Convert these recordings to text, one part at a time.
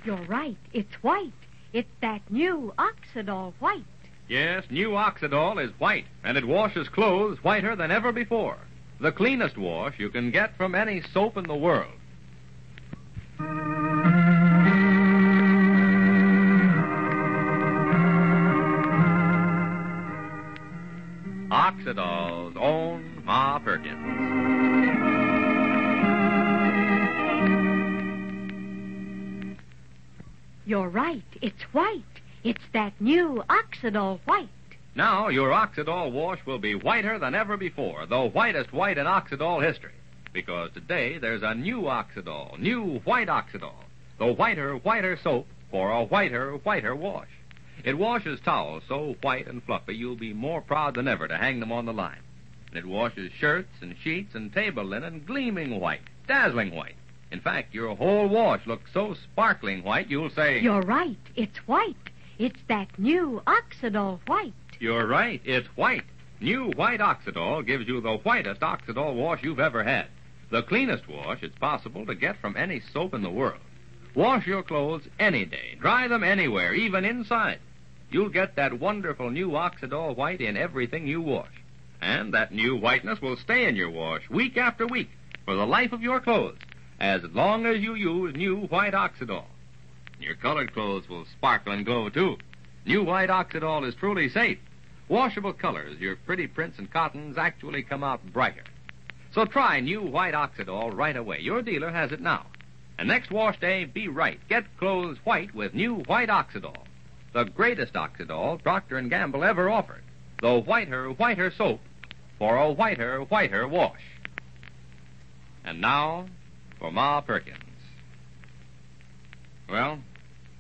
You're right. It's white. It's that new Oxidol white. Yes, new Oxidol is white, and it washes clothes whiter than ever before. The cleanest wash you can get from any soap in the world. Oxidol's own Ma Perkins. You're right. It's white. It's that new Oxidol white. Now your Oxidol wash will be whiter than ever before, the whitest white in Oxidol history. Because today there's a new Oxidol, new white Oxidol, the whiter soap for a whiter wash. It washes towels so white and fluffy you'll be more proud than ever to hang them on the line. And it washes shirts and sheets and table linen gleaming white, dazzling white. In fact, your whole wash looks so sparkling white you'll say... You're right. It's white. It's that new Oxidol white. You're right. It's white. New white Oxidol gives you the whitest Oxidol wash you've ever had. The cleanest wash it's possible to get from any soap in the world. Wash your clothes any day. Dry them anywhere, even inside. You'll get that wonderful new Oxidol white in everything you wash. And that new whiteness will stay in your wash week after week for the life of your clothes, as long as you use new white Oxidol. Your colored clothes will sparkle and glow, too. New white Oxidol is truly safe. Washable colors, your pretty prints and cottons actually come out brighter. So try new white Oxidol right away. Your dealer has it now. And next wash day, be right. Get clothes white with new white Oxidol. The greatest Oxidol Procter & Gamble ever offered. The whiter soap for a whiter wash. And now, for Ma Perkins. Well,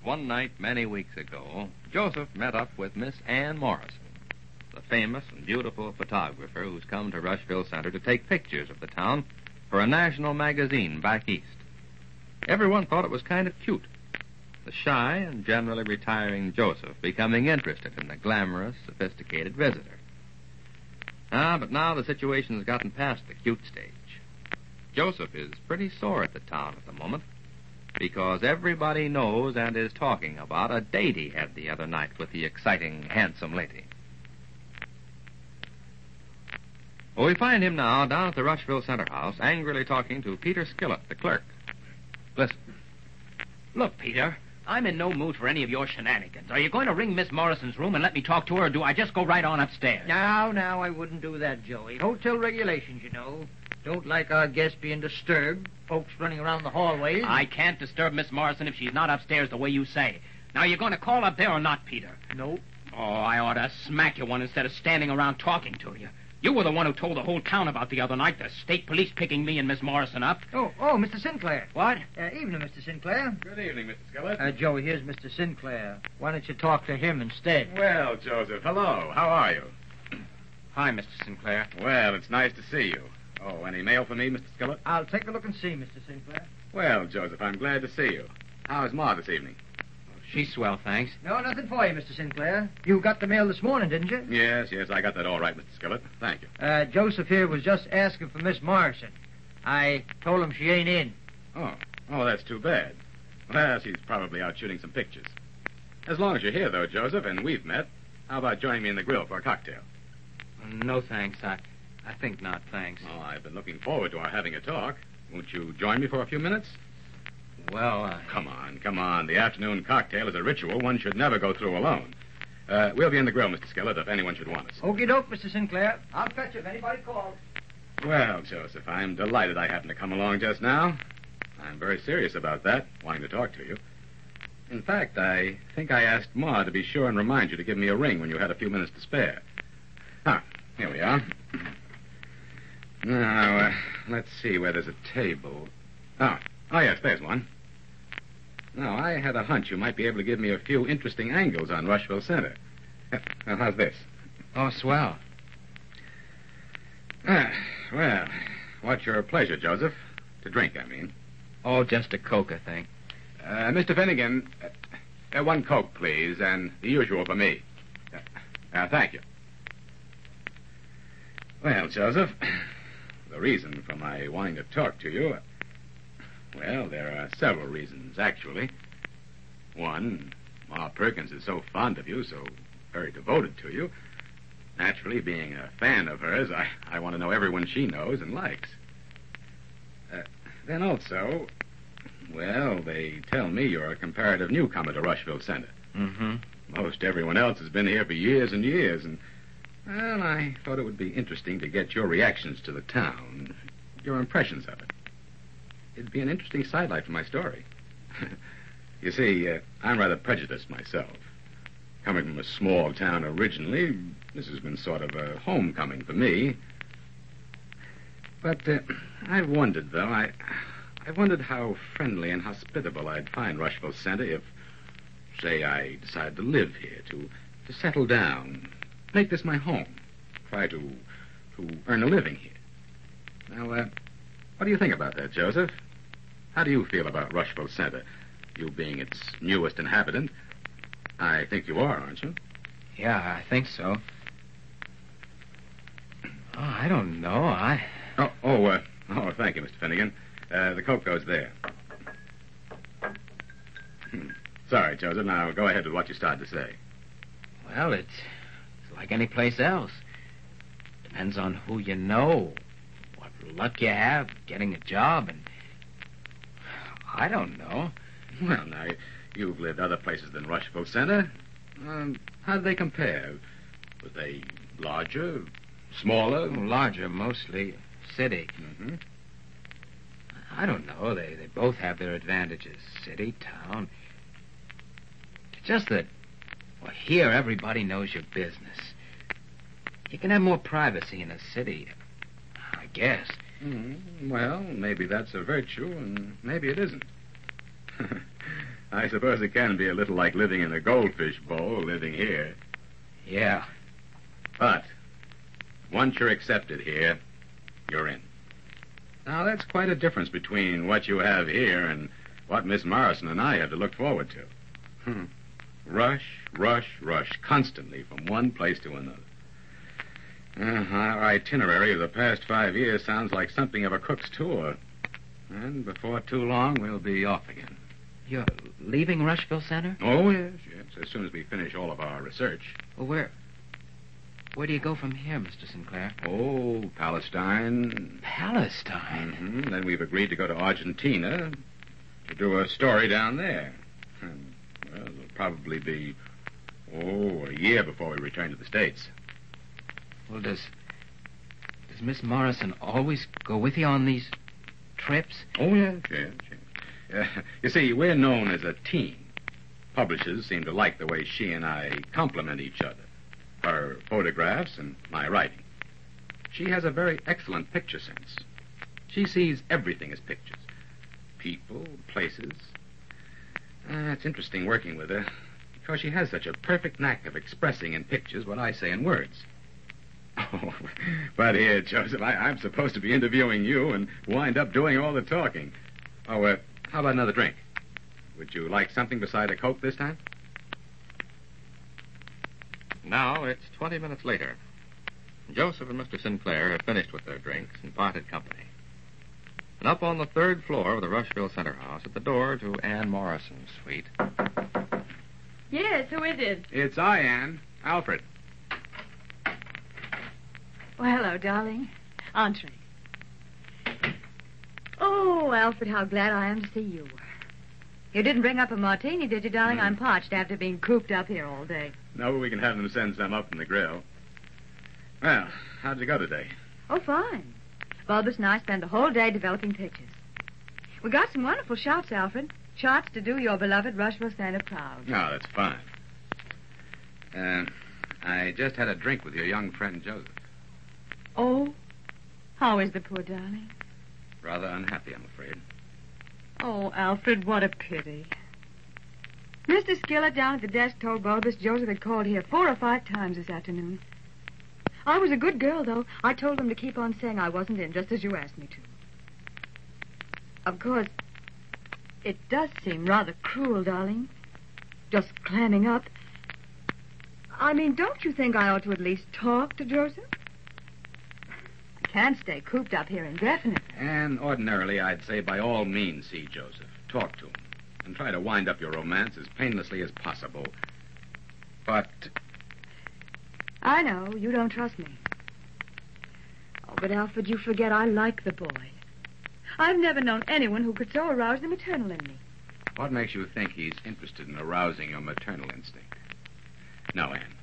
one night many weeks ago, Joseph met up with Miss Anne Morrison, the famous and beautiful photographer who's come to Rushville Center to take pictures of the town for a national magazine back east. Everyone thought it was kind of cute. The shy and generally retiring Joseph becoming interested in the glamorous, sophisticated visitor. But now the situation has gotten past the cute stage. Joseph is pretty sore at the town at the moment because everybody knows and is talking about a date he had the other night with the exciting, handsome lady. Well, we find him now down at the Rushville Center house, angrily talking to Peter Skillett, the clerk. Listen. Look, Peter, I'm in no mood for any of your shenanigans. Are you going to ring Miss Morrison's room and let me talk to her, or do I just go right on upstairs? Now, I wouldn't do that, Joey. Hotel regulations, you know. Don't like our guests being disturbed. Folks running around the hallways. I can't disturb Miss Morrison if she's not upstairs the way you say. Now, you going to call up there or not, Peter? No. Oh, I ought to smack you one instead of standing around talking to you. You were the one who told the whole town about the other night, the state police picking me and Miss Morrison up. Oh, Mr. Sinclair. What? Evening, Mr. Sinclair. Good evening, Mr. Skillett. Joey, here's Mr. Sinclair. Why don't you talk to him instead? Well, Joseph, hello. How are you? Hi, Mr. Sinclair. Well, it's nice to see you. Oh, any mail for me, Mr. Skillett? I'll take a look and see, Mr. Sinclair. Well, Joseph, I'm glad to see you. How's Ma this evening? She's swell, thanks. No, nothing for you, Mr. Sinclair. You got the mail this morning, didn't you? Yes, I got that all right, Mr. Skillett. Thank you. Joseph here was just asking for Miss Morrison. I told him she ain't in. Oh, that's too bad. Well, she's probably out shooting some pictures. As long as you're here, though, Joseph, and we've met, how about joining me in the grill for a cocktail? No, thanks. I think not, thanks. Oh, I've been looking forward to our having a talk. Won't you join me for a few minutes? Well, Come on. The afternoon cocktail is a ritual one should never go through alone. We'll be in the grill, Mr. Skillett, if anyone should want us. Okie doke, Mr. Sinclair. I'll fetch you if anybody calls. Well, Joseph, I'm delighted I happened to come along just now. I'm very serious about that, wanting to talk to you. In fact, I think I asked Ma to be sure and remind you to give me a ring when you had a few minutes to spare. Here we are. Now, let's see where there's a table. Oh, yes, there's one. Now, I had a hunch you might be able to give me a few interesting angles on Rushville Center. Now, how's this? Oh, swell. Well, what's your pleasure, Joseph? To drink, I mean. Oh, just a Coke, I think. Mr. Finnegan, one Coke, please, and the usual for me. Thank you. Well, Joseph, the reason for my wanting to talk to you... Well, there are several reasons, actually. One, Ma Perkins is so fond of you, so very devoted to you. Naturally, being a fan of hers, I want to know everyone she knows and likes. Then also, well, they tell me you're a comparative newcomer to Rushville Center. Mm-hmm. Most everyone else has been here for years and years, and, well, I thought it would be interesting to get your reactions to the town, your impressions of it. It'd be an interesting sidelight for my story. You see, I'm rather prejudiced myself. Coming from a small town originally, this has been sort of a homecoming for me. But I've wondered, though, I've wondered how friendly and hospitable I'd find Rushville Center if, say, I decided to live here, to settle down, make this my home, try to earn a living here. Now, what do you think about that, Joseph? How do you feel about Rushville Center, you being its newest inhabitant? I think you are, aren't you? Yeah, I think so. Oh, I don't know. Oh, thank you, Mr. Finnegan. The Coke goes there. Sorry, Joseph. Now, go ahead with what you started to say. Well, it's like any place else. Depends on who you know, what luck you have getting a job, and I don't know. Well, now, you've lived other places than Rushville Center. How do they compare? Were they larger, smaller? Larger, mostly. City. Mm-hmm. I don't know. They both have their advantages. City, town. It's just that, well, here everybody knows your business. You can have more privacy in a city, I guess. Mm-hmm. Well, maybe that's a virtue, and maybe it isn't. I suppose it can be a little like living in a goldfish bowl, living here. Yeah. But once you're accepted here, you're in. Now, that's quite a difference between what you have here and what Miss Morrison and I have to look forward to. Rush, constantly from one place to another. Our itinerary of the past 5 years sounds like something of a cook's tour. And before too long, we'll be off again. You're leaving Rushville Center? Oh, yes. As soon as we finish all of our research. Well, where do you go from here, Mr. Sinclair? Oh, Palestine. Palestine? Mm-hmm. Then we've agreed to go to Argentina to do a story down there. And, well, it'll probably be, a year before we return to the States. Well, does Miss Morrison always go with you on these trips? Oh, yes. You see, we're known as a team. Publishers seem to like the way she and I complement each other. Her photographs and my writing. She has a very excellent picture sense. She sees everything as pictures. People, places. It's interesting working with her because she has such a perfect knack of expressing in pictures what I say in words. Oh, but here, Joseph, I'm supposed to be interviewing you and wind up doing all the talking. Oh, how about another drink? Would you like something beside a Coke this time? Now it's 20 minutes later. Joseph and Mr. Sinclair have finished with their drinks and parted company. And up on the 3rd floor of the Rushville Center house, at the door to Anne Morrison's suite. Yes, who is it? It's I, Anne. Alfred. Well, hello, darling. Entree. Oh, Alfred, how glad I am to see you. You didn't bring up a martini, did you, darling? I'm parched after being cooped up here all day. No, we can have them send some up from the grill. Well, how'd you go today? Oh, fine. Bulbus and I spent the whole day developing pictures. We got some wonderful shots, Alfred. Shots to do your beloved Rushville Center proud. Oh, that's fine. I just had a drink with your young friend, Joseph. Oh? How is the poor darling? Rather unhappy, I'm afraid. Oh, Alfred, what a pity. Mr. Skillett down at the desk told Bulbus Joseph had called here 4 or 5 times this afternoon. I was a good girl, though. I told him to keep on saying I wasn't in, just as you asked me to. Of course, it does seem rather cruel, darling. Just clamming up. I mean, don't you think I ought to at least talk to Joseph? I can't stay cooped up here indefinitely. And ordinarily, I'd say by all means see Joseph. Talk to him. and try to wind up your romance as painlessly as possible. But I know, you don't trust me. Oh, but Alfred, you forget I like the boy. I've never known anyone who could so arouse the maternal in me. what makes you think he's interested in arousing your maternal instinct? Now, Anne,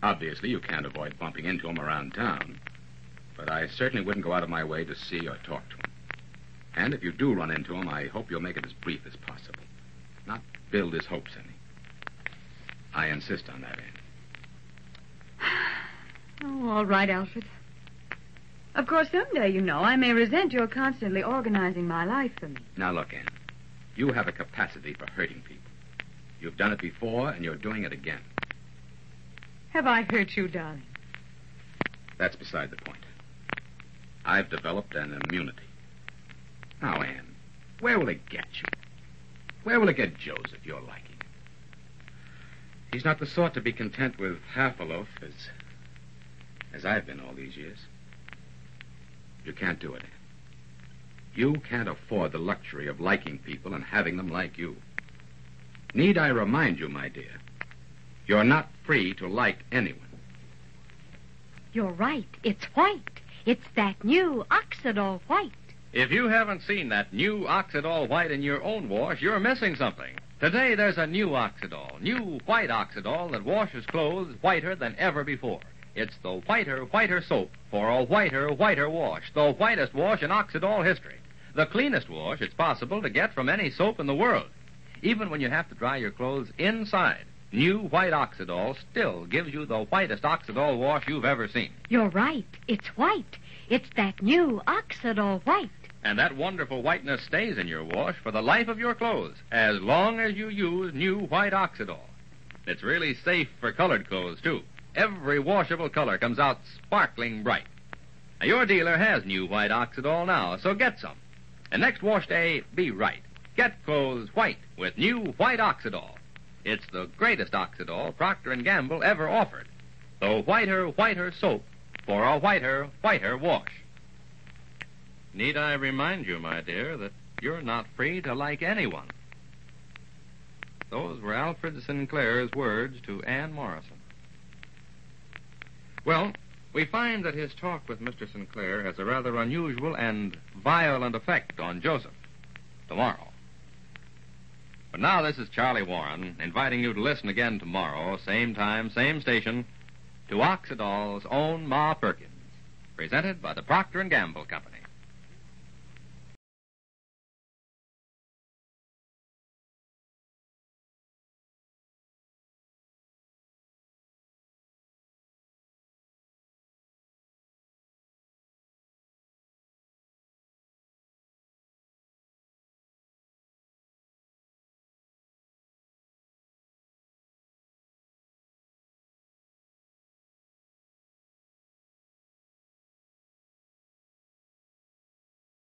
obviously you can't avoid bumping into him around town, but I certainly wouldn't go out of my way to see or talk to him. And if you do run into him, I hope you'll make it as brief as possible. Not build his hopes any. I insist on that, Anne. Oh, all right, Alfred. Of course, someday, you know, I may resent your constantly organizing my life for me. Now, look, Anne. You have a capacity for hurting people. You've done it before, and you're doing it again. Have I hurt you, darling? That's beside the point. I've developed an immunity. Now, Anne, where will it get you? Where will it get Joseph, your liking? He's not the sort to be content with half a loaf, as I've been all these years. You can't do it, Anne. You can't afford the luxury of liking people and having them like you. Need I remind you, my dear, you're not free to like anyone. You're right. It's white. It's that new Oxidol white. If you haven't seen that new Oxidol white in your own wash, you're missing something. Today, there's a new Oxidol, new white Oxidol that washes clothes whiter than ever before. It's the whiter soap for a whiter wash, the whitest wash in Oxidol history. The cleanest wash it's possible to get from any soap in the world. Even when you have to dry your clothes inside, new white Oxidol still gives you the whitest Oxidol wash you've ever seen. You're right. It's white. It's that new Oxidol white. And that wonderful whiteness stays in your wash for the life of your clothes, as long as you use new white Oxidol. It's really safe for colored clothes, too. Every washable color comes out sparkling bright. Now, your dealer has new white Oxidol now, so get some. And next wash day, be right. Get clothes white with new white Oxidol. It's the greatest Oxidol Procter & Gamble ever offered. The whiter soap for a whiter wash. Need I remind you, my dear, that you're not free to like anyone? Those were Alfred Sinclair's words to Anne Morrison. Well, we find that his talk with Mr. Sinclair has a rather unusual and violent effect on Joseph tomorrow. But now this is Charlie Warren inviting you to listen again tomorrow, same time, same station, to Oxidol's own Ma Perkins, presented by the Procter & Gamble Company.